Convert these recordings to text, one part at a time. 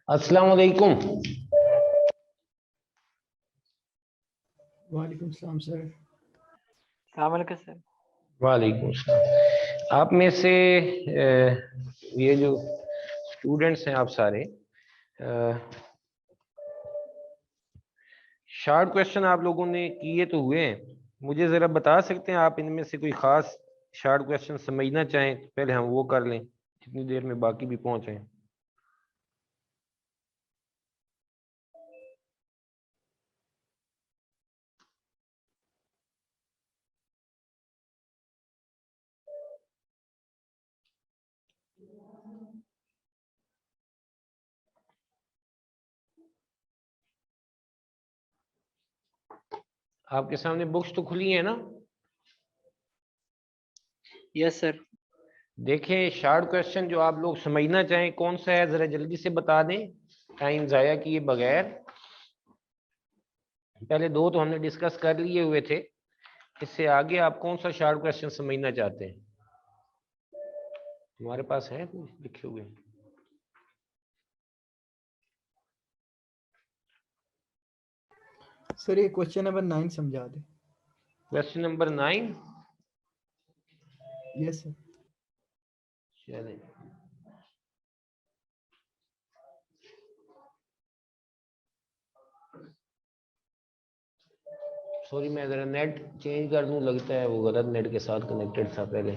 अस्सलाम वालेकुम। वालेकुम सलाम सर। सलामुअलैकुम सर। वालेकुम सलाम। आप में से ये जो स्टूडेंट्स हैं आप सारे, शॉर्ट क्वेश्चन आप लोगों ने किए तो हुए हैं। मुझे ज़रा बता सकते हैं आप इनमें से कोई ख़ास शॉर्ट क्वेश्चन समझना चाहें तो पहले हम वो कर लें, जितनी देर में बाकी भी पहुंचे। आपके सामने बुक्स तो खुली है ना? Yes sir. देखें, शॉर्ट क्वेश्चन जो आप लोग समझना चाहें कौन सा है, जरा जल्दी से बता दें, टाइम जाया किए बगैर। पहले दो तो हमने डिस्कस कर लिए हुए थे, इससे आगे आप कौन सा शॉर्ट क्वेश्चन समझना चाहते हैं? तुम्हारे पास है कुछ लिखे हुए? सर ये क्वेश्चन नंबर 9 समझा दे। Question number 9। Yes sir. चलें, सॉरी मैं जरा नेट चेंज कर दूं, लगता है वो गलत नेट के साथ कनेक्टेड था पहले।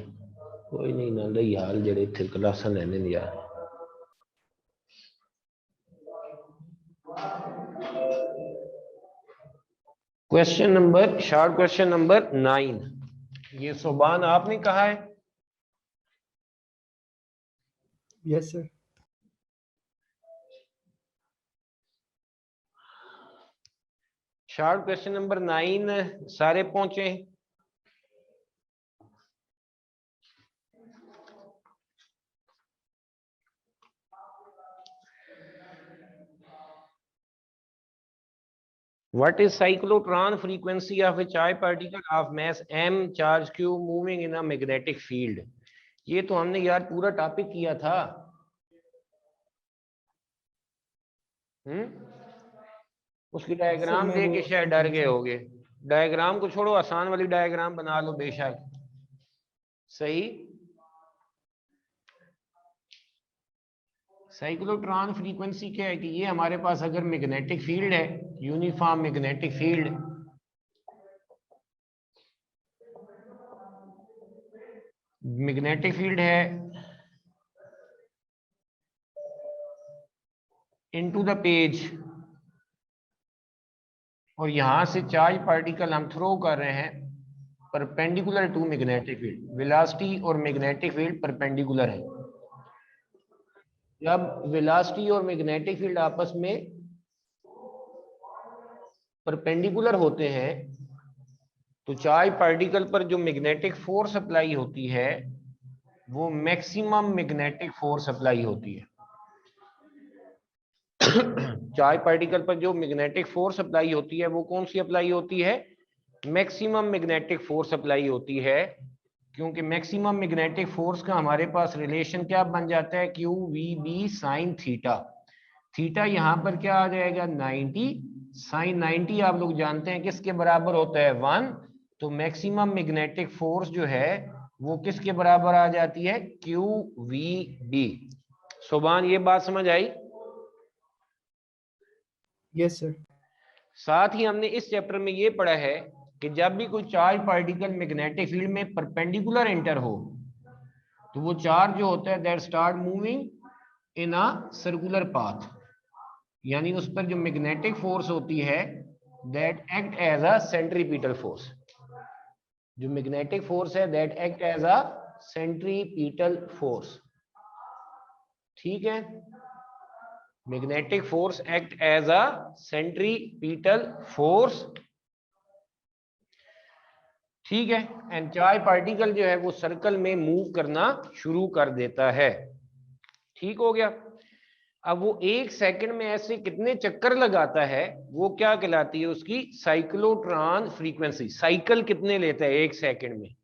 कोई नहीं ना रही हाल जेड़े इत्थे क्लासां लैंदे ने यार। Question number, short question number 9, ये सुबान आपने कहा है? Yes sir. Short question number 9 सारे पहुंचे? What is cyclotron frequency of a charged particle of mass m charge q moving in a magnetic field? ये तो हमने यार पूरा टॉपिक किया था। उसकी डायग्राम देख के शायद डर गए होगे। डायग्राम को छोड़ो, आसान वाली डायग्राम बना लो बेशक। सही। साइक्लोट्रॉन फ्रीक्वेंसी क्या है कि ये हमारे पास अगर मैग्नेटिक फील्ड है, uniform magnetic field, magnetic field है इनटू द पेज, और यहां से चार्ज पार्टिकल हम थ्रो कर रहे हैं perpendicular to magnetic field. Velocity और मैग्नेटिक फील्ड परपेंडिकुलर है। जब वेलोसिटी और मैग्नेटिक फील्ड आपस में परपेंडिकुलर होते हैं तो चार्ज पार्टिकल पर जो मैग्नेटिक फोर्स अप्लाई होती है वो मैक्सिमम मैग्नेटिक फोर्स अप्लाई होती है। चार्ज पार्टिकल पर जो मैग्नेटिक फोर्स अप्लाई होती है वो कौन सी अप्लाई होती है? मैक्सिमम मैग्नेटिक फोर्स अप्लाई होती है, क्योंकि मैक्सिमम मैग्नेटिक फोर्स का हमारे पास रिलेशन क्या बन जाता है? Q V B sine theta. Theta यहां पर क्या आ जाएगा? 90। साइन 90 आप लोग जानते हैं किसके बराबर होता है? 1। तो मैक्सिमम मैग्नेटिक फोर्स जो है वो किसके बराबर आ जाती है? Q V B. सुभान, ये बात समझ आई? Yes sir. साथ ही हमने इस चैप्टर में ये पढ़ा है कि जब भी कोई चार्ज पार्टिकल मैग्नेटिक फील्ड में परपेंडिकुलर एंटर हो तो वो चार्ज जो होता है that start moving in a circular path, यानी उस पर जो मैग्नेटिक फोर्स होती है that act as a centripetal force. जो मैग्नेटिक फोर्स है that act as a centripetal force. ठीक है, magnetic force act as a centripetal force. ठीक है, एंड चार्ज पार्टिकल जो है वो सर्कल में मूव करना शुरू कर देता है। ठीक हो गया। अब वो एक सेकंड में ऐसे कितने चक्कर लगाता है वो क्या कहलाती है? उसकी साइक्लोट्रॉन फ्रीक्वेंसी। साइकिल कितने लेता है एक सेकंड में,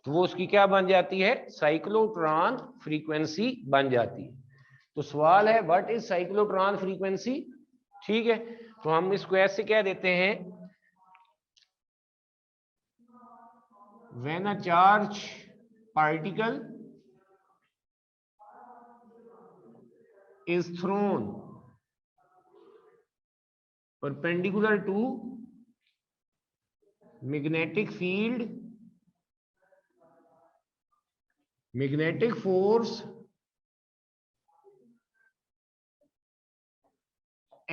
तो वो उसकी क्या बन जाती है? साइक्लोट्रॉन फ्रीक्वेंसी बन जाती है। तो सवाल है व्हाट इज साइक्लोट्रॉन फ्रीक्वेंसी। ठीक है, तो हम इसको ऐसे कह देते हैं, when a charge particle is thrown perpendicular to magnetic field, magnetic force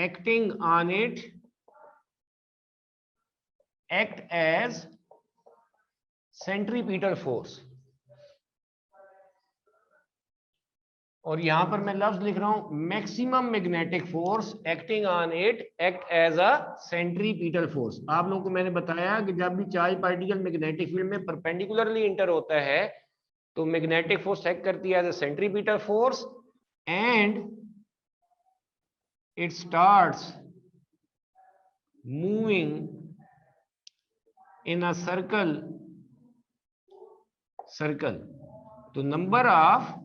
acting on it act as centripetal force। और यहां पर मैं लफ्ज लिख रहा हूं maximum magnetic force acting on it act as a centripetal force. आप लोगों को मैंने बताया कि जब भी चार्ज पार्टिकल मैग्नेटिक फील्ड में परपेंडिकुलरली इंटर होता है तो मैग्नेटिक फोर्स एक्ट करती है as a centripetal force and it starts moving in a circle. तो number of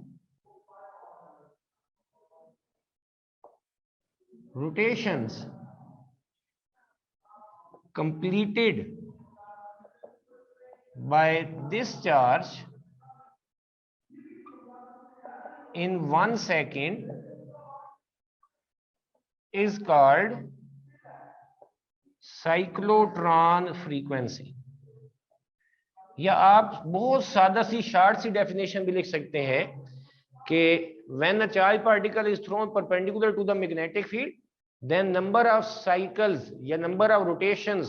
rotations completed by this charge in 1 second is called cyclotron frequency। या आप बहुत सादा सी शार्ट सी डेफिनेशन भी लिख सकते हैं कि when a charge particle is thrown perpendicular to the magnetic field, then number of cycles या number of rotations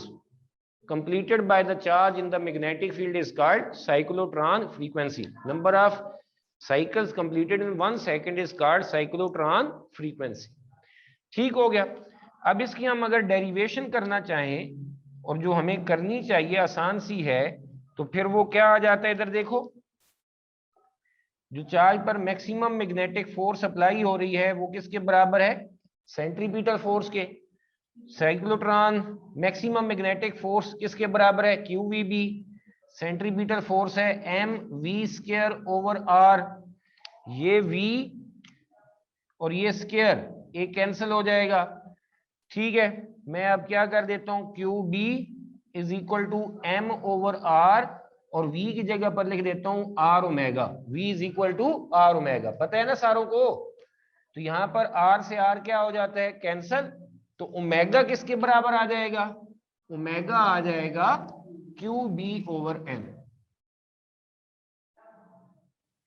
completed by the charge in the magnetic field is called cyclotron frequency। Number of cycles completed in 1 second is called cyclotron frequency। ठीक हो गया। अब इसकी हम अगर derivation करना चाहें और जो हमें करनी चाहिए आसान सी है, तो फिर वो क्या आ जाता है, इधर देखो, जो चार्ज पर मैक्सिमम मैग्नेटिक फोर्स अप्लाई हो रही है वो किसके बराबर है, सेंट्रीपिटल फोर्स के। साइक्लोट्रॉन मैक्सिमम मैग्नेटिक फोर्स किसके बराबर है, QVB। सेंट्रीपिटल फोर्स है mv²/r। ये v और ये स्क्वायर एक कैंसिल हो जाएगा। ठीक है, मैं अब क्या कर देता हूं, QB = m/r और v की जगह पर लिख देता हूं r omega. v = r omega, पता है ना सारों को। तो यहां पर r से r क्या हो जाता है, कैंसल। तो ओमेगा किसके बराबर आ जाएगा, ओमेगा आ जाएगा QB/m।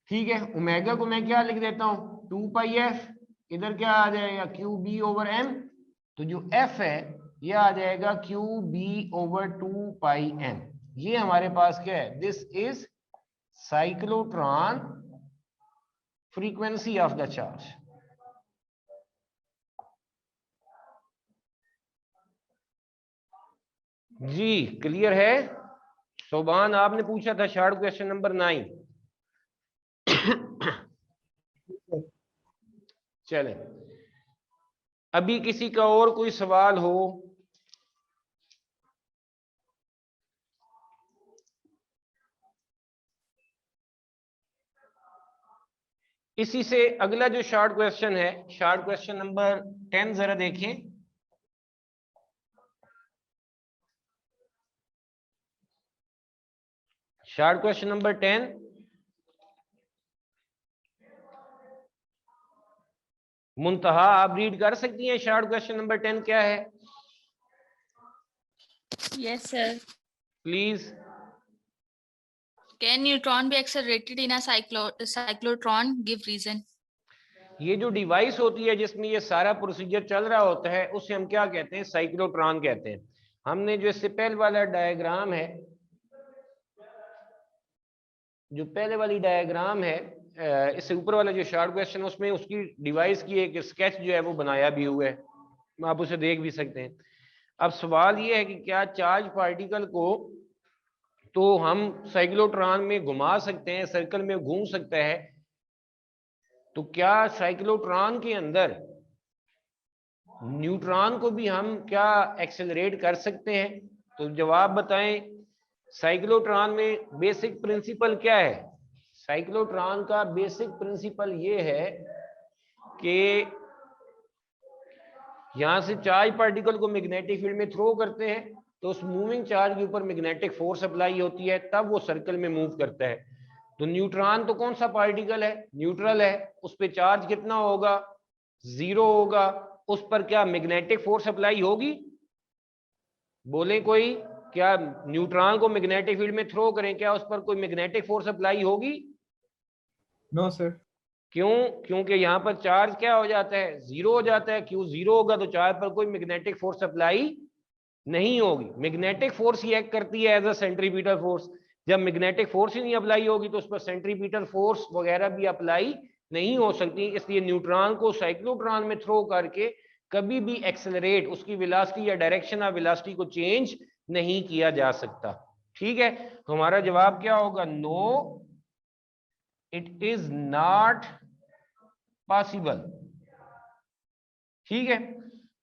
ठीक है, ओमेगा को मैं क्या लिख देता हूं 2πf, इधर क्या आ जाएगा QB/m। तो जो f है ये आ जाएगा QB/2πm। ये हमारे पास क्या है, this is cyclotron frequency of the charge. जी क्लियर है। सोबान आपने पूछा था शार्ट क्वेश्चन नंबर 9। चले, अभी किसी का और कोई सवाल हो। इसी से अगला जो शॉर्ट क्वेश्चन है, शॉर्ट क्वेश्चन नंबर 10 जरा देखिए। शॉर्ट क्वेश्चन नंबर 10, मुंतहा आप रीड कर सकती हैं। शॉर्ट क्वेश्चन नंबर 10 क्या है? Yes, sir. Please. Can neutron be accelerated in a cyclotron? Give reason. ये जो डिवाइस होती है जिसमें ये सारा प्रोसीजर चल रहा होता है उसे हम क्या कहते हैं, साइक्लोट्रॉन कहते हैं। हमने जो इससे पहले वाला डायग्राम है, जो पहले वाली डायग्राम है, इससे ऊपर वाला जो शॉर्ट क्वेश्चन है उसमें उसकी डिवाइस की एक स्केच जो है वो बनाया भी हुआ है, आप उसे देख भी सकते हैं। अब सवाल ये है कि क्या चार्ज पार्टिकल को तो हम साइक्लोट्रॉन में घुमा सकते हैं, सर्कल में घूम सकता है, तो क्या साइक्लोट्रॉन के अंदर न्यूट्रॉन को भी हम क्या एक्सेलरेट कर सकते हैं? तो जवाब बताएं। साइक्लोट्रॉन में बेसिक प्रिंसिपल क्या है? साइक्लोट्रॉन का बेसिक प्रिंसिपल ये है कि यहां से चार्ज पार्टिकल को मैग्नेटिक फील्ड में थ्रो करते हैं तो उस मूविंग चार्ज के ऊपर मैग्नेटिक फोर्स अप्लाई होती है, तब वो सर्कल में मूव करता है। तो न्यूट्रॉन तो कौन सा पार्टिकल है, न्यूट्रल है, उस पर चार्ज कितना होगा, 0 होगा। उस पर क्या मैग्नेटिक फोर्स अप्लाई होगी, बोले कोई, क्या न्यूट्रॉन को मैग्नेटिक फील्ड में थ्रो करें, क्या उस पर कोई मैग्नेटिक फोर्स अप्लाई होगी? No sir. क्यों? क्योंकि यहाँ पर चार्ज क्या हो जाता है, 0 हो जाता है। क्यों 0 होगा? तो चार्ज पर कोई मैग्नेटिक फोर्स अप्लाई नहीं होगी। मैग्नेटिक फोर्स ही एक्ट करती है एज अ सेंट्रीपिटल फोर्स। जब मैग्नेटिक फोर्स ही नहीं अप्लाई होगी तो उस पर सेंट्रीपिटल फोर्स वगैरह भी अप्लाई नहीं हो सकती। इसलिए न्यूट्रॉन को साइक्लोट्रॉन में थ्रो करके कभी भी एक्सेलरेट, उसकी वेलोसिटी या डायरेक्शन ऑफ वेलोसिटी को चेंज नहीं किया जा सकता। ठीक है, तो हमारा जवाब क्या होगा, no it is not possible. ठीक है,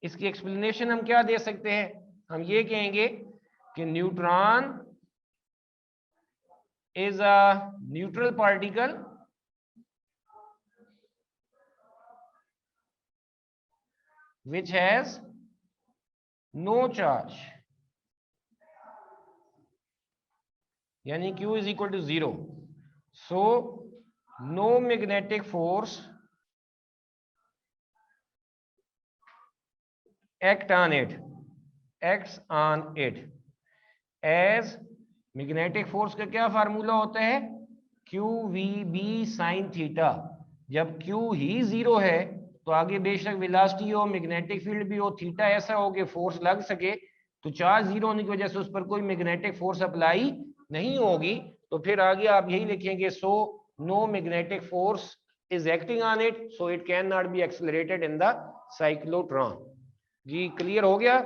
इसकी एक्सप्लेनेशन हम क्या दे सकते हैं, हम ये कहेंगे कि neutron is a neutral particle which has no charge, यानी Q is equal to 0. So no magnetic force acts on it as magnetic force का क्या फार्मूला होता है, QVB sin थीटा। जब Q ही 0 है तो आगे बेशक वेलोसिटी हो, मैग्नेटिक फील्ड भी हो, थीटा ऐसा हो कि फोर्स लग सके, तो चार्ज 0 होने की वजह से उस पर कोई मैग्नेटिक फोर्स अप्लाई नहीं होगी। तो फिर आगे आप यही लिखेंगे, so no magnetic force is acting on it, so it can not be accelerated in the cyclotron. जी क्लियर हो गया?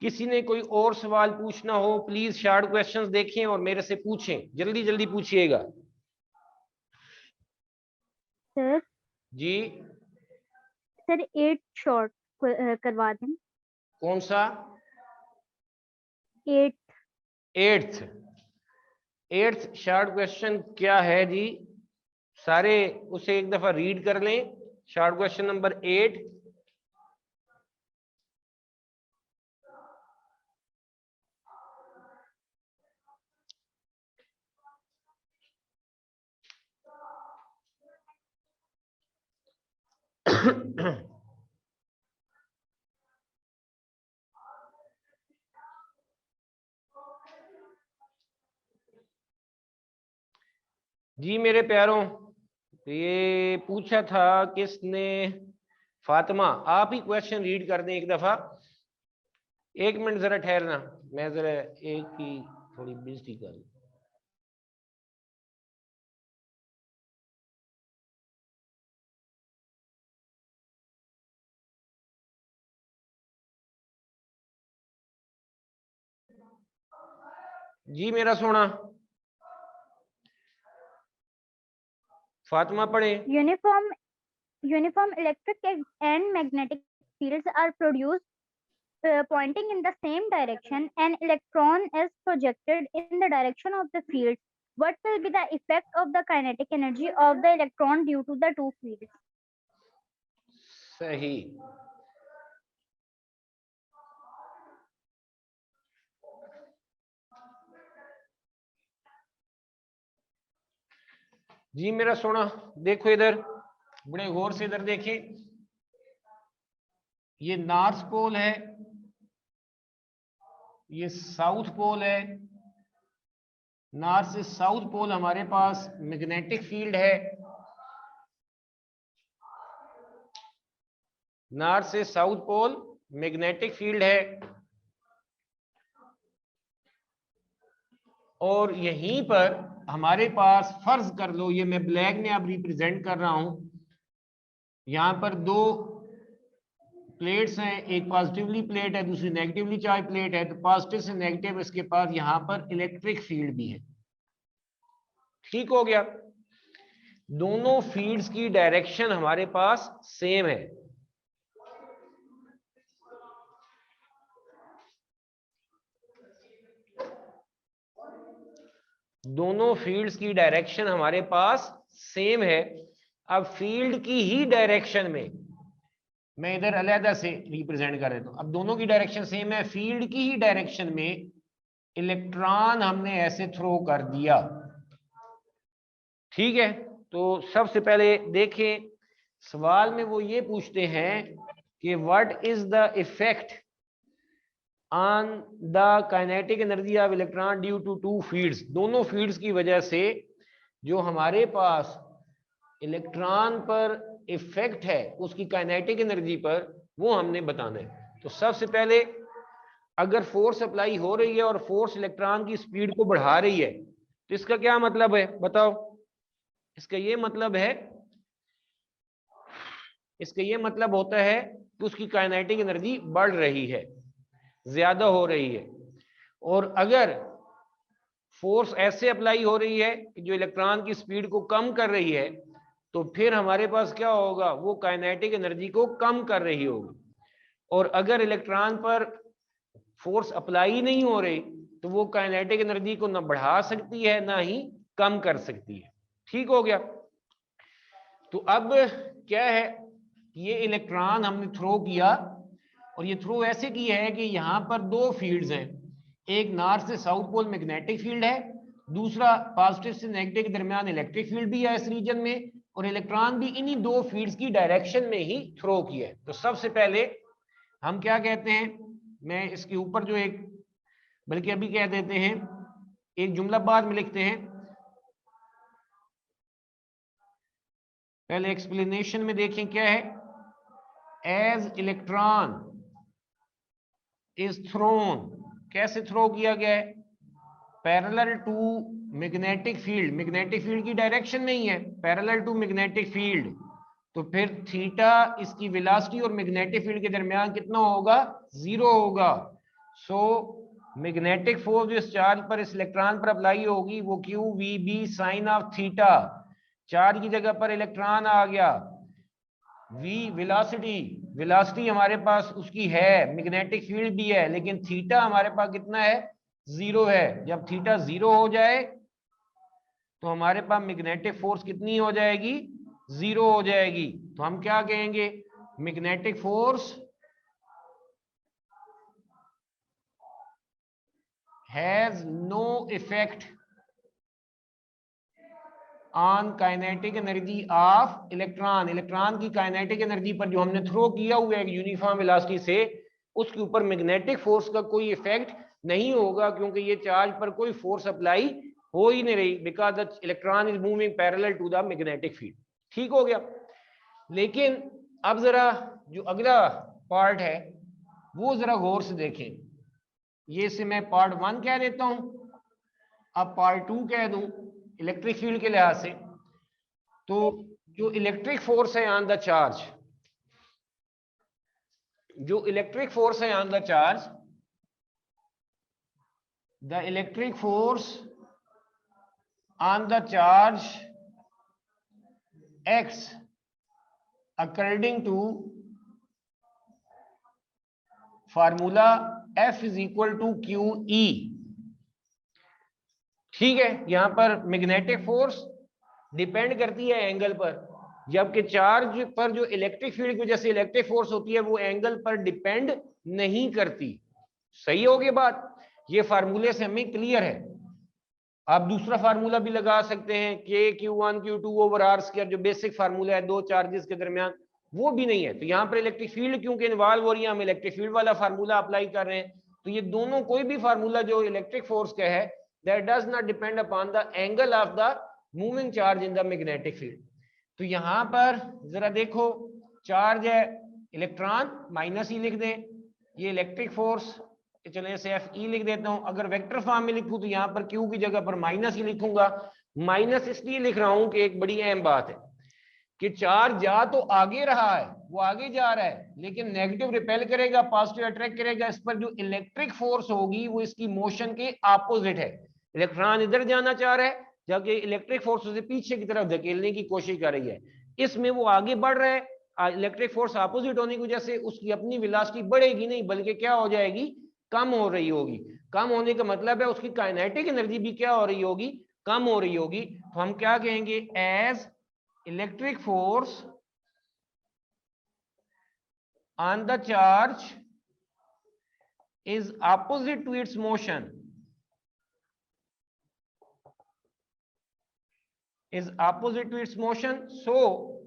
किसी ने कोई और सवाल पूछना हो प्लीज शॉर्ट क्वेश्चंस देखें और मेरे से पूछें, जल्दी जल्दी पूछिएगा। सर जी सर 8 शॉर्ट करवा दें। कौन सा? 8 एट्थ शॉर्ट क्वेश्चन क्या है जी? सारे उसे एक दफा रीड कर लें। Short question number 8। जी मेरे प्यारों, ये पूछा था किसने, फातिमा, आप ही क्वेश्चन रीड कर दें एक दफा। एक मिनट जरा ठहरना, मैं जरा एक की थोड़ी बेइज्जती कर लूं। जी मेरा सोना, फातिमा पढ़े। uniform electric and magnetic fields are produced pointing in the same direction. An electron is projected in the direction of the field. What will be the effect of the kinetic energy of the electron due to the two fields? सही। जी मेरा सोना, देखो इधर, बड़े गौर से इधर देखिए। ये नॉर्थ पोल है, ये साउथ पोल है। नॉर्थ से साउथ पोल हमारे पास मैग्नेटिक फील्ड है। नॉर्थ से साउथ पोल मैग्नेटिक फील्ड है, और यहीं पर हमारे पास, फर्ज कर लो, ये मैं ब्लैक में अब रिप्रेजेंट कर रहा हूं, यहां पर दो प्लेट्स हैं, एक पॉजिटिवली प्लेट है, दूसरी नेगेटिवली चार्ज प्लेट है। तो पॉजिटिव से नेगेटिव इसके पास यहां पर इलेक्ट्रिक फील्ड भी है। ठीक हो गया? दोनों फील्ड्स की डायरेक्शन हमारे पास सेम है। दोनों फील्ड्स की डायरेक्शन हमारे पास सेम है। अब फील्ड की ही डायरेक्शन में, मैं इधर अलहदा से रिप्रेजेंट कर देता हूं, अब दोनों की डायरेक्शन सेम है, फील्ड की ही डायरेक्शन में इलेक्ट्रॉन हमने ऐसे थ्रो कर दिया। ठीक है, तो सबसे पहले देखें सवाल में वो ये पूछते हैं कि what is the effect on the kinetic energy of electron due to two fields. दोनों फील्ड्स की वजह से जो हमारे पास इलेक्ट्रॉन पर इफेक्ट है उसकी काइनेटिक एनर्जी पर, वो हमने बताना है। तो सबसे पहले अगर फोर्स अप्लाई हो रही है और फोर्स इलेक्ट्रॉन की स्पीड को बढ़ा रही है तो इसका क्या मतलब है बताओ? इसका ये मतलब है, इसका ये मतलब होता है कि उसकी काइनेटिक एनर्जी बढ़ रही है, ज्यादा हो रही है। और अगर फोर्स ऐसे अप्लाई हो रही है कि जो इलेक्ट्रॉन की स्पीड को कम कर रही है तो फिर हमारे पास क्या होगा, वो काइनेटिक एनर्जी को कम कर रही होगी। और अगर इलेक्ट्रॉन पर फोर्स अप्लाई नहीं हो रही तो वो काइनेटिक एनर्जी को ना बढ़ा सकती है ना ही कम कर सकती है। ठीक हो गया? तो अब क्या है, ये इलेक्ट्रॉन हमने थ्रो किया और ये थ्रो ऐसे किया है कि यहाँ पर दो फील्ड्स हैं, एक नॉर्थ से साउथ पोल मैग्नेटिक फील्ड है, दूसरा पॉजिटिव से नेगेटिव के दरमियान इलेक्ट्रिक फील्ड भी है इस रीजन में, और इलेक्ट्रॉन भी इन्हीं दो फील्ड्स की डायरेक्शन में ही थ्रो किया है। तो सबसे पहले हम क्या कहते हैं, मैं इसके ऊपर जो एक, बल्कि अभी कह देते हैं, एक जुमला बाद में लिखते हैं, पहले एक्सप्लेनेशन में देखें क्या है, एज इलेक्ट्रॉन इज थ्रोन, कैसे थ्रो किया गया है, parallel to magnetic field, magnetic field की डायरेक्शन नहीं है, पैरेलल टू मैग्नेटिक फील्ड, तो फिर थीटा इसकी वेलोसिटी और मैग्नेटिक फील्ड के दरमियान कितना होगा, 0 होगा। सो मैग्नेटिक फोर्स जो इस चार्ज पर, इस इलेक्ट्रॉन पर अप्लाई होगी वो Q V B sine of theta, charge की जगह पर इलेक्ट्रॉन आ गया, v वेलोसिटी, वेलोसिटी हमारे पास उसकी है, मैग्नेटिक फील्ड भी है, लेकिन थीटा हमारे पास कितना है, 0 है। जब थीटा 0 हो जाए तो हमारे पास मैग्नेटिक फोर्स कितनी हो जाएगी, 0 हो जाएगी। तो हम क्या कहेंगे, magnetic force has no effect on kinetic energy of electron, electron की काइनेटिक एनर्जी पर जो हमने थ्रो किया हुआ है यूनिफॉर्म वेलोसिटी से, उसके ऊपर मैग्नेटिक फोर्स का कोई इफेक्ट नहीं होगा, क्योंकि ये चार्ज पर कोई फोर्स अप्लाई हो ही नहीं रही, because the electron is moving parallel to the magnetic field. ठीक हो गया? लेकिन अब जरा जो अगला पार्ट है वो जरा गौर से देखें, ये से मैं पार्ट 1 कह देता हूं, अब पार्ट 2 कह दूं इलेक्ट्रिक फील्ड के लिहाज से। तो जो इलेक्ट्रिक फोर्स है ऑन द चार्ज, जो इलेक्ट्रिक फोर्स है on the charge, the electric force on the charge X according to formula F is equal to Q E. ठीक है, यहां पर मैग्नेटिक फोर्स डिपेंड करती है एंगल पर, जबकि चार्ज पर जो इलेक्ट्रिक फील्ड की वजह से इलेक्ट्रिक फोर्स होती है वो एंगल पर डिपेंड नहीं करती। सही हो गई बात? ये फार्मूले से हमें क्लियर है। आप दूसरा फार्मूला भी लगा सकते हैं, के Q1 Q2 over R square, जो बेसिक फार्मूला है दो चार्जेस के दरमियान, वो भी नहीं है। तो यहाँ पर इलेक्ट्रिक फील्ड क्योंकि इन्वॉल्व हो रही है, हम इलेक्ट्रिक फील्ड वाला फार्मूला अप्लाई कर रहे हैं। तो ये दोनों, कोई भी फार्मूला जो इलेक्ट्रिक फोर्स का है, that does not depend upon the angle of the moving charge in the magnetic field। तो यहां पर जरा देखो, चार्ज है इलेक्ट्रॉन, माइनस ई लिख दें, ये इलेक्ट्रिक फोर्स, चलिए इसे एफ ई लिख देता हूं। अगर वेक्टर फॉर्म में लिखूं तो यहां पर क्यू की जगह पर माइनस ही लिखूंगा। माइनस इसलिए लिख रहा हूं कि एक बड़ी अहम बात है कि चार्ज जा तो आगे रहा है, वो आगे जा रहा है, लेकिन नेगेटिव रिपेल करेगा, पॉजिटिव अट्रैक्ट करेगा। इस पर जो इलेक्ट्रिक फोर्स होगी वो इसकी मोशन के ऑपोजिट है। इलेक्ट्रॉन इधर जाना चाह रहा है, जबकि इलेक्ट्रिक फोर्स उसे पीछे की तरफ धकेलने की कोशिश कर रही है। इसमें वो आगे बढ़ रहा है, इलेक्ट्रिक फोर्स ऑपोजिट होने की वजह से उसकी अपनी वेलोसिटी बढ़ेगी नहीं, बल्कि क्या हो जाएगी, कम हो रही होगी। कम होने का मतलब है उसकी काइनेटिक एनर्जी भी क्या हो रही होगी, कम हो रही होगी। तो हम क्या कहेंगे, as electric force on the charge is opposite to its motion, so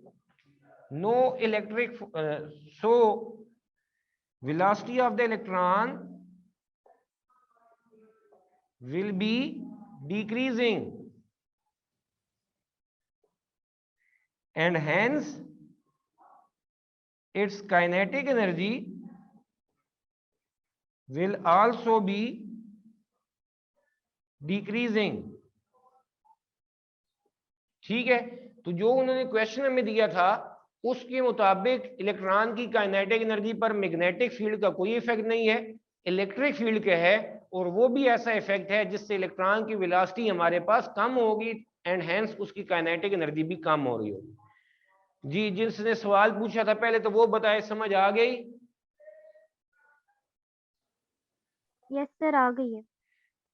no electric so velocity of the electron will be decreasing, and hence its kinetic energy will also be decreasing. ठीक है, तो जो उन्होंने question हमें दिया था उसके मुताबिक इलेक्ट्रॉन की काइनेटिक एनर्जी पर मैग्नेटिक फील्ड का कोई इफेक्ट नहीं है, इलेक्ट्रिक फील्ड का है, और वो भी ऐसा इफेक्ट है जिससे इलेक्ट्रॉन की वेलोसिटी हमारे पास कम होगी एंड हेंस उसकी काइनेटिक एनर्जी भी कम हो रही होगी। जी, जिसने सवाल पूछा था पहले तो वो बताए, समझ आ गई? यस सर, आ गई है।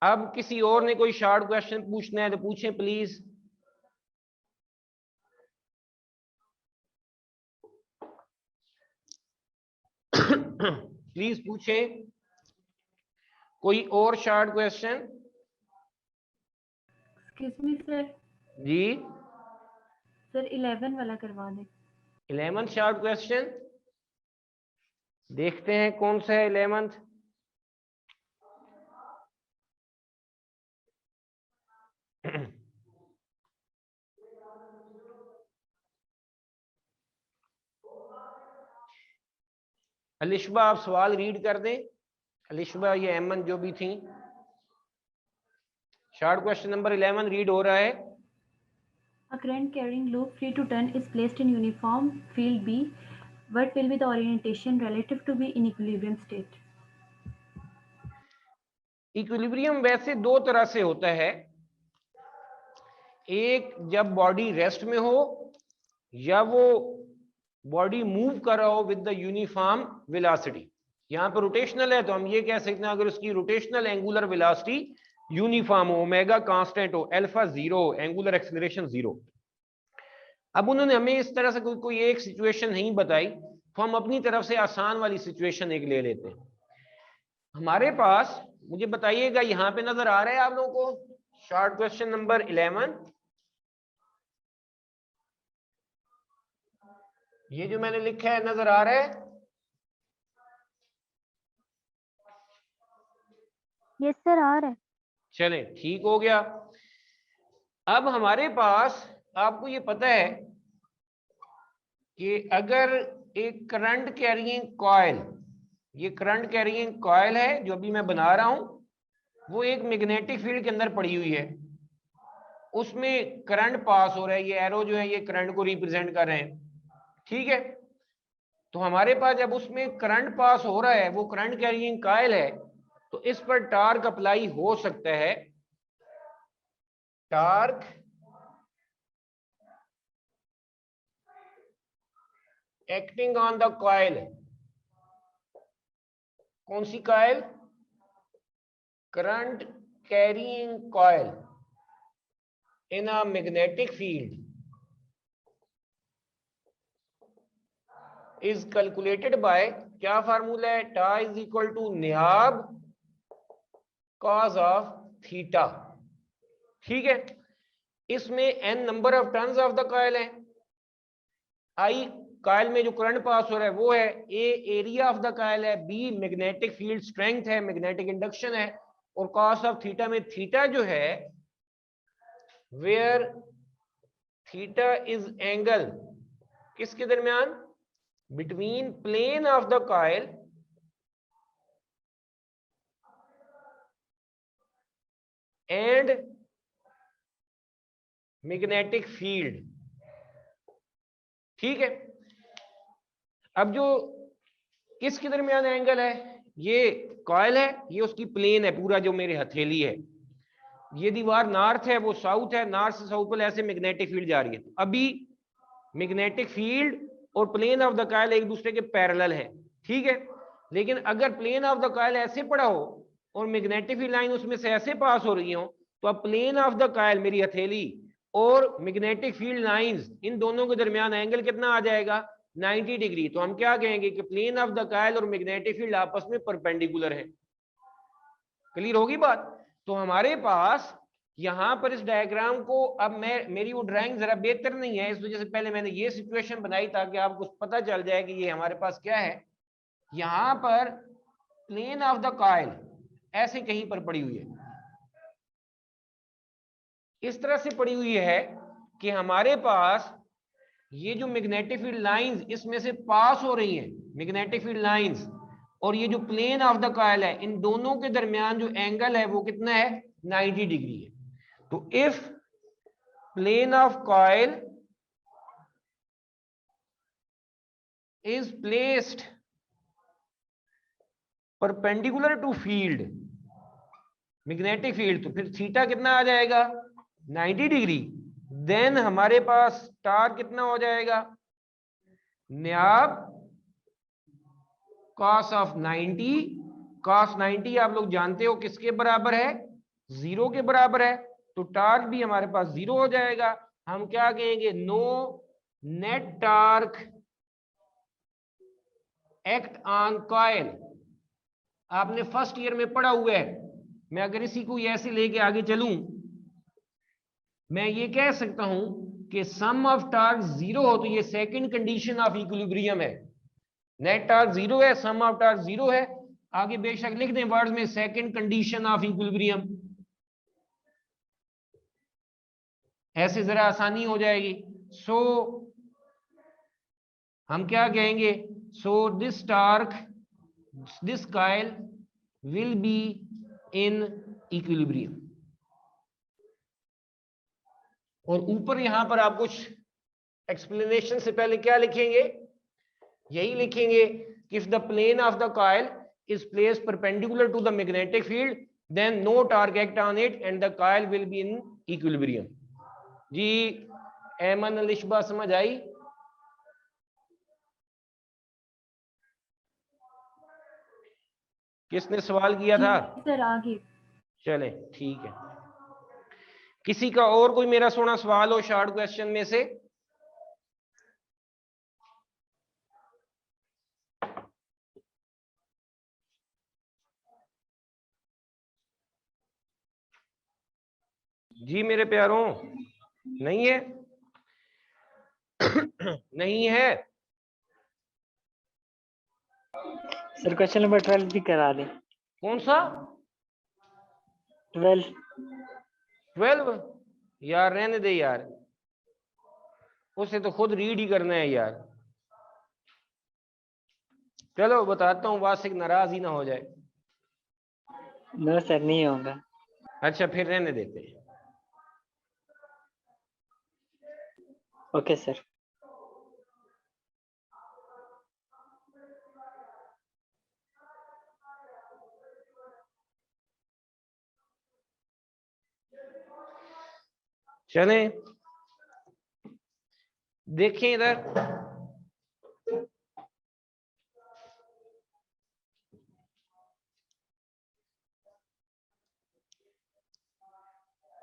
अब किसी और ने कोई शॉर्ट क्वेश्चन पूछना है तो पूछें प्लीज। प्लीज पूछें कोई और short question. Excuse me sir, जी सर 11 वाला करवा दें। 11th शॉर्ट क्वेश्चन देखते हैं कौन सा है 11th। अलिशबा आप सवाल रीड कर दें। अलिशबा ये एमन जो भी थी, शॉर्ट क्वेश्चन नंबर 11 रीड हो रहा है। A current carrying loop free to turn is placed in uniform field B. What will be the orientation relative to be in equilibrium state? Equilibrium वैसे दो तरह से होता है, एक जब बॉडी रेस्ट में हो या वो बॉडी मूव कर रहा हो विद द यूनिफॉर्म वेलोसिटी। यहाँ पर रोटेशनल है तो हम ये कह सकते हैं अगर उसकी रोटेशनल एंगुलर वेलोसिटी यूनिफॉर्म हो, ओमेगा कांस्टेंट हो, अल्फा 0, एंगुलर एक्सेलरेशन 0। अब उन्होंने हमें इस तरह से कोई एक सिचुएशन नहीं बताई तो हम अपनी तरफ से आसान वाली सिचुएशन एक ले लेते हैं। हमारे पास, मुझे बताइएगा यहाँ पे नजर आ रहा है आप लोगों को शॉर्ट क्वेश्चन नंबर 11? ये जो मैंने लिखा है नजर आ रहा है? यस सर, आ रहा है। चलें, ठीक हो गया। अब हमारे पास, आपको ये पता है कि अगर एक करंट कैरिंग कॉइल, ये करंट कैरिंग कॉइल है जो अभी मैं बना रहा हूं, वो एक मैग्नेटिक फील्ड के अंदर पड़ी हुई है, उसमें करंट पास हो रहा है, ये एरो जो है ये करंट को रिप्रेजेंट कर रहे हैं, ठीक है। तो हमारे पास जब उसमें करंट पास हो रहा है, वो करंट कैरिंग कॉइल है, तो इस पर टार्क अप्लाई हो सकता है, torque acting on the coil. कौन सी coil? Current carrying coil in a magnetic field is calculated by, क्या फार्मूला है? टा इज इक्वल टू निहाब कॉस ऑफ थीटा, ठीक है। इसमें n number of turns of the coil है, I coil में जो करंट पास हो रहा है वो है, A area of the coil है, बी मैग्नेटिक फील्ड स्ट्रेंथ है, मैग्नेटिक इंडक्शन है, और कॉस ऑफ थीटा में थीटा जो है, वेयर थीटा इज एंगल किसके दरमियान? Between plane of the coil and magnetic field, ठीक है। अब जो किसके दरमियान एंगल है, ये कॉइल है, ये उसकी प्लेन है, पूरा जो मेरे हथेली है, ये दीवार नॉर्थ है, वो साउथ है, नॉर्थ से साउथ पर ऐसे मैग्नेटिक फील्ड जा रही है। अभी मैग्नेटिक फील्ड और प्लेन ऑफ द कॉइल एक दूसरे के पैरेलल है, ठीक है। लेकिन अगर प्लेन ऑफ द कॉइल ऐसे पड़ा हो और मैग्नेटिक फील्ड लाइन उसमें से ऐसे पास हो रही हो, तो अब प्लेन ऑफ द कॉइल, मेरी हथेली, और मैग्नेटिक फील्ड लाइंस, इन दोनों के दरमियान एंगल कितना आ जाएगा, 90 डिग्री। तो हम क्या कहेंगे कि प्लेन ऑफ द कॉइल और मैग्नेटिक फील्ड आपस में परपेंडिकुलर है। क्लियर होगी बात? तो हमारे पास यहां पर इस डायग्राम को, अब मेरी वो ड्राइंग जरा बेहतर नहीं है, इस वजह से पहले मैंने ये सिचुएशन बनाई ताकि आपको पता चल जाए कि ये हमारे पास क्या है। यहां पर प्लेन ऑफ द कॉइल ऐसे कहीं पर पड़ी हुई है, इस तरह से पड़ी हुई है कि हमारे पास ये जो मैग्नेटिक फील्ड लाइंस इसमें से पास हो रही हैं, मैग्नेटिक फील्ड लाइंस, और ये जो प्लेन ऑफ द कॉइल है, इन दोनों के दरमियान जो एंगल है वो कितना है, 90 डिग्री है। तो if plane of coil is placed perpendicular to field, magnetic field, तो फिर थीटा कितना आ जाएगा, 90 डिग्री। देन हमारे पास टार कितना हो जाएगा, न्याब cos ऑफ 90, cos 90 आप लोग जानते हो किसके बराबर है, 0 के बराबर है। तो टार्क भी हमारे पास 0 हो जाएगा। हम क्या कहेंगे, no net torque act on coil. आपने फर्स्ट ईयर में पढ़ा हुआ है। मैं अगर इसी को ऐसे लेके आगे चलूं, मैं ये कह सकता हूं कि सम ऑफ टार्क 0 हो तो ये सेकंड कंडीशन ऑफ इक्विलिब्रियम है। नेट टार्क 0 है, सम ऑफ टार्क 0 है, आगे बेशक लिख दें वर्ड्स में सेकंड कंडीशन ऑफ इक्विलिब्रियम, ऐसे जरा आसानी हो जाएगी। सो हम क्या कहेंगे, so this torque, this coil will be in equilibrium. और ऊपर यहां पर आप कुछ एक्सप्लेनेशन से पहले क्या लिखेंगे, यही लिखेंगे कि if the plane of the coil is placed perpendicular to the magnetic field, then no torque act on it and the coil will be in equilibrium। जी ऐमन अलिशबा समझ आई? किसने सवाल किया था? सर आगे। चले ठीक है। किसी का और कोई मेरा सोना सवाल हो शॉर्ट क्वेश्चन में से? जी मेरे प्यारों, नहीं है? नहीं है? सर क्वेश्चन नंबर 12 भी करा दें। कौन सा? 12 यार रहने दे यार, उसे तो खुद रीड ही करना है यार। चलो बताता हूँ, वासिक नाराज ही ना हो जाए। नो सर नहीं होगा। अच्छा फिर रहने देते हैं। Okay sir. चलें देखें इधर,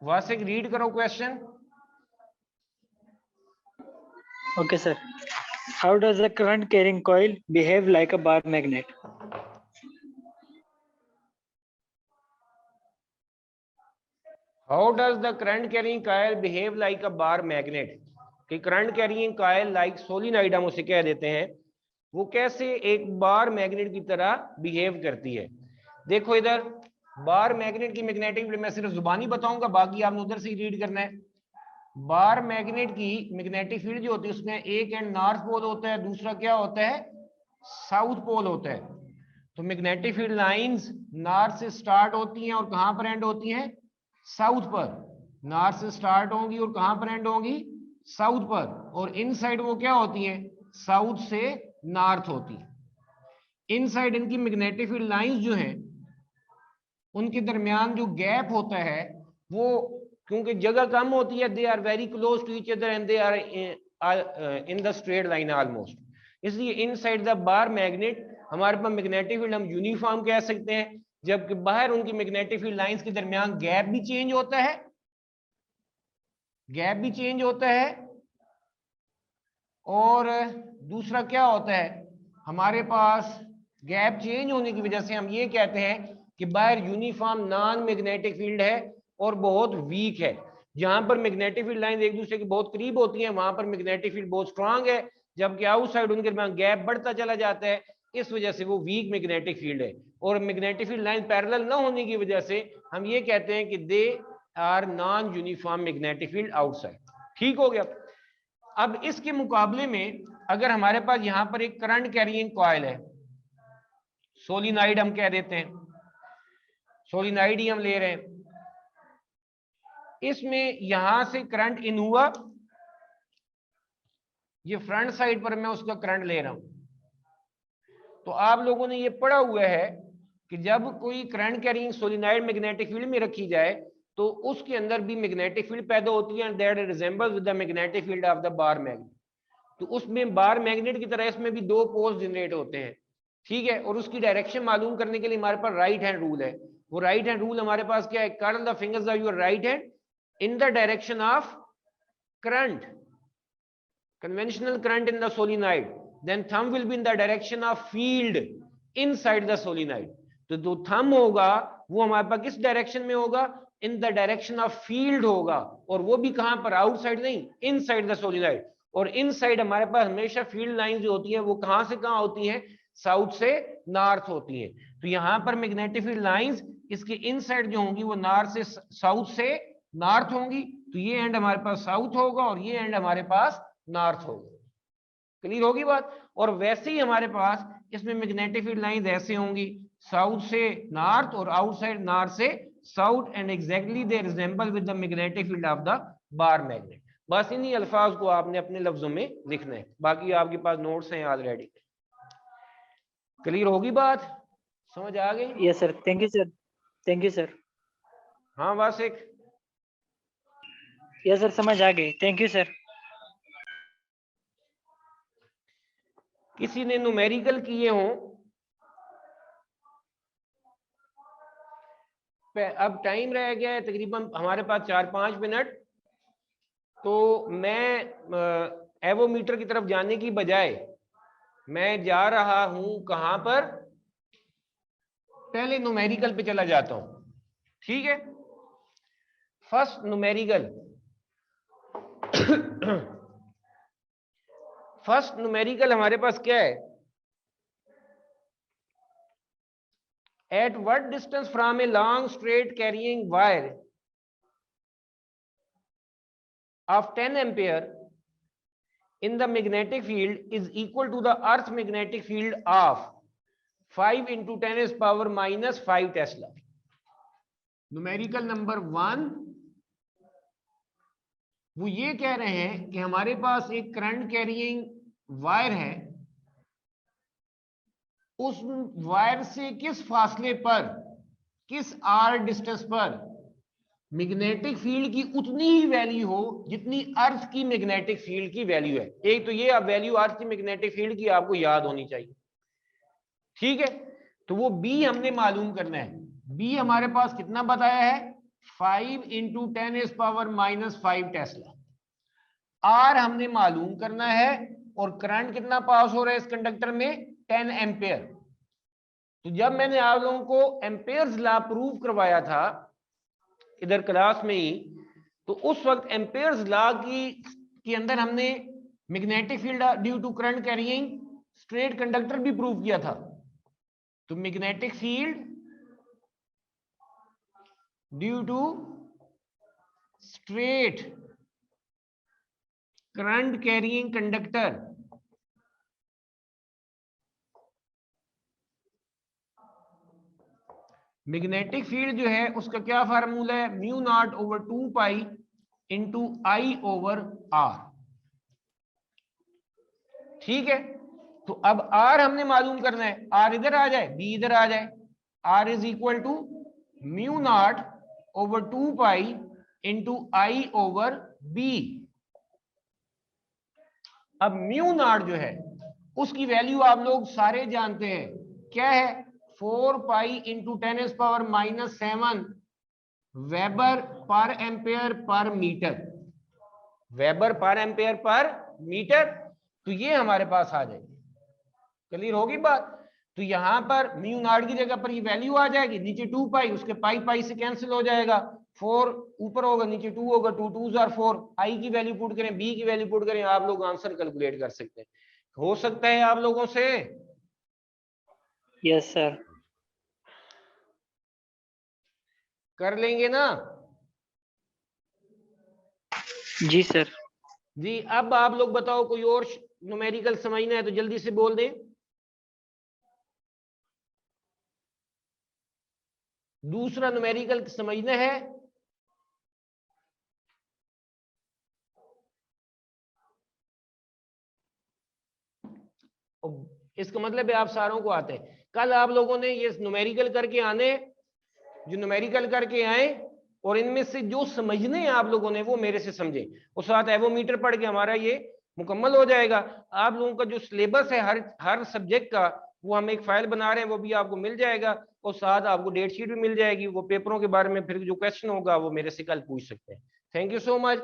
वासिक रीड करो question. Okay sir. How does a current carrying coil behave like a bar magnet? How does the current carrying coil behave like a bar magnet? कि current carrying coil like solenoid हम उसे कह देते हैं, वो कैसे एक बार मैग्नेट की तरह बिहेव करती है। देखो इधर बार मैग्नेट की मैग्नेटिक फील्ड मैं सिर्फ जुबानी बताऊंगा, बाकी आपने उधर से ही रीड करना है। बार मैग्नेट की मैग्नेटिक फील्ड जो होती है उसमें एक एंड नॉर्थ पोल होता है, दूसरा क्या होता है, साउथ पोल होता है। तो मैग्नेटिक फील्ड लाइंस नॉर्थ से स्टार्ट होती हैं और कहां पर एंड होती हैं, साउथ पर। नॉर्थ से स्टार्ट होंगी और कहां पर एंड होंगी, साउथ पर। और इन साइड वो क्या होती हैं, साउथ से नॉर्थ होती है। इन साइड इनकी मैग्नेटिक फील्ड लाइंस जो हैं उनके दरमियान जो गैप होता है वो क्योंकि जगह कम होती है, they are very close to each other and they are in the straight line almost, इसलिए इनसाइड द बार मैग्नेट हमारे पास मैग्नेटिक फील्ड हम यूनिफॉर्म कह सकते हैं, जबकि बाहर उनकी मैग्नेटिक फील्ड लाइंस के दरमियान गैप भी चेंज होता है गैप भी चेंज होता है, और दूसरा क्या होता है, हमारे पास गैप चेंज होने की वजह से हम ये कहते हैं कि बाहर यूनिफॉर्म नॉन मैग्नेटिक फील्ड है और बहुत वीक है। जहां पर मैग्नेटिक फील्ड लाइन एक दूसरे के बहुत करीब होती हैं वहां पर मैग्नेटिक फील्ड बहुत स्ट्रांग है, जबकि आउटसाइड उनके दरमियान गैप बढ़ता चला जाता है, इस वजह से वो वीक मैग्नेटिक फील्ड है। और मैग्नेटिक फील्ड लाइन पैरेलल ना होने की वजह से हम ये कहते हैं कि they are non uniform magnetic field outside. ठीक हो गया। अब इसके मुकाबले में अगर हमारे पास यहां पर एक करंट कैरिंग कॉइल है, सोलिनॉइड हम कह देते हैं, सोलिनॉइड ही हम ले रहे हैं, इसमें यहां से करंट इन हुआ, ये फ्रंट साइड पर मैं उसका करंट ले रहा हूं। तो आप लोगों ने ये पढ़ा हुआ है कि जब कोई current carrying solenoid magnetic field में रखी जाए तो उसके अंदर भी मैग्नेटिक फील्ड पैदा होती है, and that resembles with the magnetic field of the bar magnet. तो उसमें बार मैग्नेट की तरह इसमें भी दो पोल्स जनरेट होते हैं, ठीक है। और उसकी डायरेक्शन मालूम करने के लिए हमारे पास राइट हैंड रूल है। वो राइट हैंड रूल हमारे पास क्या है, curl the fingers of your right hand in the direction of current, conventional current in the solenoid, then thumb will be in the direction of field inside the solenoid। तो जो thumb होगा वो हमारे पास किस डायरेक्शन में होगा, in the direction of field होगा, और वो भी कहां पर, आउटसाइड नहीं, इनसाइड द सोलिनॉइड। और इनसाइड हमारे पास हमेशा फील्ड लाइन जो होती है वो कहां से कहां होती है, साउथ से नॉर्थ होती है। तो यहां पर मैग्नेटिक फील्ड लाइंस इसके इनसाइड जो होंगी वो नॉर्थ से साउथ से नॉर्थ होंगी। तो ये एंड हमारे पास साउथ होगा और ये एंड हमारे पास नॉर्थ होगा। क्लियर होगी बात। और वैसे ही हमारे पास इसमें मैग्नेटिक फील्ड लाइंस ऐसे होंगी, साउथ से नॉर्थ और आउटसाइड नॉर्थ से south, and exactly they resemble with the magnetic field of the bar magnet. बस इन्हीं अल्फाज को आपने अपने लफ्जों में लिखना है, बाकी आपके पास नोट्स हैं ऑलरेडी। क्लियर होगी बात, समझ आ गई? Yes sir, thank you sir, thank you sir. हाँ बस एक, यस सर, समझ आ गई, थैंक यू सर। किसी ने न्यूमेरिकल किए हों, अब टाइम रह गया है तकरीबन हमारे पास 4-5 मिनट, तो मैं एवोमीटर की तरफ जाने की बजाय मैं जा रहा हूं कहां पर, पहले न्यूमेरिकल पे चला जाता हूं, ठीक है। फर्स्ट न्यूमेरिकल, फर्स्ट न्यूमेरिकल हमारे पास क्या है, at what distance from a long straight carrying wire of 10 ampere in the magnetic field is equal to the earth magnetic field of 5 into 10 is power minus 5 Tesla। Numerical number 1 वो ये कह रहे हैं कि हमारे पास एक करंट कैरिंग वायर है, उस वायर से किस फासले पर, किस आर डिस्टेंस पर मैग्नेटिक फील्ड की उतनी ही वैल्यू हो जितनी अर्थ की मैग्नेटिक फील्ड की वैल्यू है। एक तो ये वैल्यू अर्थ की मैग्नेटिक फील्ड की आपको याद होनी चाहिए, ठीक है। तो वो बी हमने मालूम करना है। बी हमारे पास कितना बताया है, 5 into 10 is power minus 5 tesla. R हमने मालूम करना है, और करंट कितना पास हो रहा है इस कंडक्टर में, 10 एम्पेयर। तो जब मैंने आप लोगों को एम्पेयर्स लॉ प्रूव करवाया था इधर क्लास में ही, तो उस वक्त एम्पेयर्स लॉ की अंदर हमने magnetic field due to current carrying straight conductor भी प्रूव किया था। तो magnetic field due to straight current carrying conductor, magnetic field जो है उसका क्या फार्मूला है, mu naught over 2 pi into I over R, ठीक है। तो अब आर हमने मालूम करना है, आर इधर आ जाए, बी इधर आ जाए, R is equal to mu naught over 2 pi into I over B. अब म्यू नॉट जो है उसकी वैल्यू आप लोग सारे जानते हैं, क्या है, 4 pi into 10 is power minus 7 weber per ampere per metre. Weber per ampere per metre, तो ये हमारे पास आ जाएगी। क्लियर होगी बात? तो यहाँ पर म्यू नॉट की जगह पर ये वैल्यू आ जाएगी, नीचे 2 पाई, उसके पाई पाई से कैंसिल हो जाएगा, 4 ऊपर होगा, नीचे 2 होगा, 2 2s are 4, आई की वैल्यू पुट करें, बी की वैल्यू पुट करें, आप लोग आंसर कैलकुलेट कर सकते हैं। हो सकता है आप लोगों से? Yes sir. कर लेंगे ना? जी सर। जी, अब आप लोग बताओ, कोई और न्यूमेरिकल समझना है तो जल्दी से बोल दें। दूसरा न्यूमेरिकल समझना है? इसका मतलब है आप सारों को आते हैं। कल आप लोगों ने ये न्यूमेरिकल करके आने, जो न्यूमेरिकल करके आए, और इनमें से जो समझने हैं आप लोगों ने वो मेरे से समझे, और साथ एवोमीटर पढ़ के हमारा ये मुकम्मल हो जाएगा। आप लोगों का जो सिलेबस है हर सब्जेक्ट का, वो हम एक फाइल बना रहे हैं, वो भी आपको मिल जाएगा, और साथ आपको डेट शीट भी मिल जाएगी। वो पेपरों के बारे में फिर जो क्वेश्चन होगा वो मेरे से कल पूछ सकते हैं। Thank you so much.